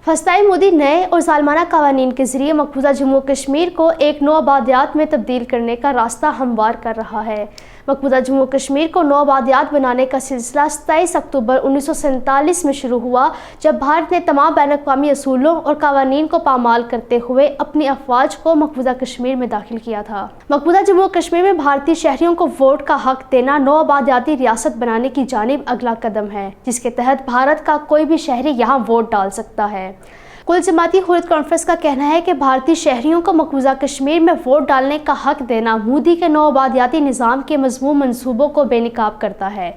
फस्ताई मोदी नए और ज़ालिमाना क़वानीन के ज़रिए मकबूजा जम्मू कश्मीर को एक नौ आबादियात में तब्दील करने का रास्ता हमवार कर रहा है। मकबूजा जम्मू कश्मीर को नौ आबादियात बनाने का सिलसिला 27 अक्टूबर 1947 में शुरू हुआ, जब भारत ने तमाम बैनुल-अक़वामी असूलों और क़वानीन को पामाल करते हुए अपनी अफ़वाज को मकबूजा कश्मीर में दाखिल किया था। मकबूजा जम्मू कश्मीर में भारतीय शहरियों को वोट का हक देना नौ आबादियाती रियासत बनाने की जानिब अगला कदम है, जिसके तहत भारत का कोई भी शहरी यहाँ वोट डाल सकता है। कुल जमाती हुर्रियत कॉन्फ्रेंस का कहना है कि भारतीय शहरियों को मकबूजा कश्मीर में वोट डालने का हक देना मोदी के नौ आबादियाती निज़ाम के मज़मूम मंसूबों को बेनकाब करता है।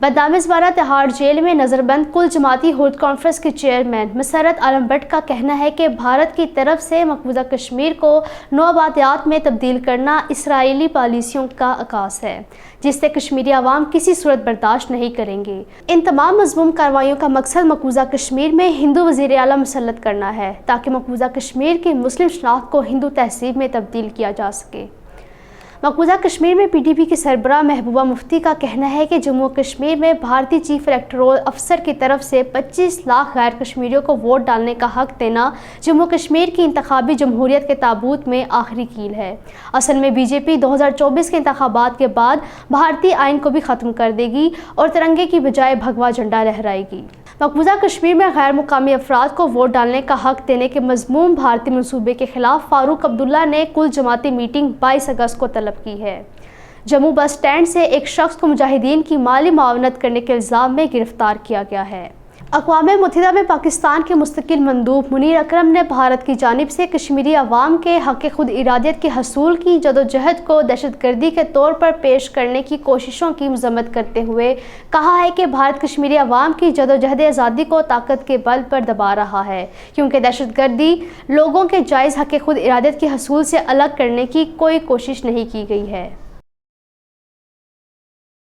बदामिज़वारा तिहाड़ जेल में नज़रबंद कुल जमाती हुर्रियत कॉन्फ्रेंस के चेयरमैन मसरत आलम भट्ट का कहना है कि भारत की तरफ से मकबूजा कश्मीर को नौ आबादियात में तब्दील करना इसराइली पॉलिसियों का अकास है, जिससे कश्मीरी अवाम किसी सूरत बर्दाश्त नहीं करेंगे। इन तमाम मज़मूम कार्रवाइयों का मकसद मकबूजा कश्मीर में हिंदू वज़ीर आला मुसल्लत करना है, ताकि मकबूजा कश्मीर की मुस्लिम शनाख्त को हिंदू तहज़ीब में तब्दील किया जा सके। मकबूजा कश्मीर में पीडीपी की सरबराह महबूबा मुफ्ती का कहना है कि जम्मू कश्मीर में भारतीय चीफ इलेक्टोरल अफसर की तरफ से 25 लाख गैर कश्मीरियों को वोट डालने का हक देना जम्मू कश्मीर की इंतखाबी जमहूरियत के ताबूत में आखिरी कील है। असल में बीजेपी 2024 के इंतखाबात के बाद भारतीय आइन को भी ख़त्म कर देगी और तिरंगे की बजाय भगवा झंडा लहराएगी। मकबूजा कश्मीर में गैर मुकामी अफराद को वोट डालने का हक देने के मज़मूम भारतीय मनसूबे के खिलाफ फारूक अब्दुल्ला ने कुल जमाती मीटिंग 22 अगस्त को तलब की है। जम्मू बस स्टैंड से एक शख्स को मुजाहिदीन की माली मुआवनत करने के इल्ज़ाम में गिरफ्तार किया गया है। अक़वाम मुत्तहिदा में पाकिस्तान के मुस्तकिल मंदूब मुनीर अकरम ने भारत की जानिब से कश्मीरी अवाम के हक़ खुद इरादियत के हसूल की जदोजहद को दहशतगर्दी के तौर पर पेश करने की कोशिशों की मज़म्मत करते हुए कहा है कि भारत कश्मीरी अवाम की जदोजहद आज़ादी को ताकत के बल पर दबा रहा है, क्योंकि दहशतगर्दी लोगों के जायज़ हक़ खुद इरादियत के हसूल से अलग करने की कोई कोशिश नहीं की गई है।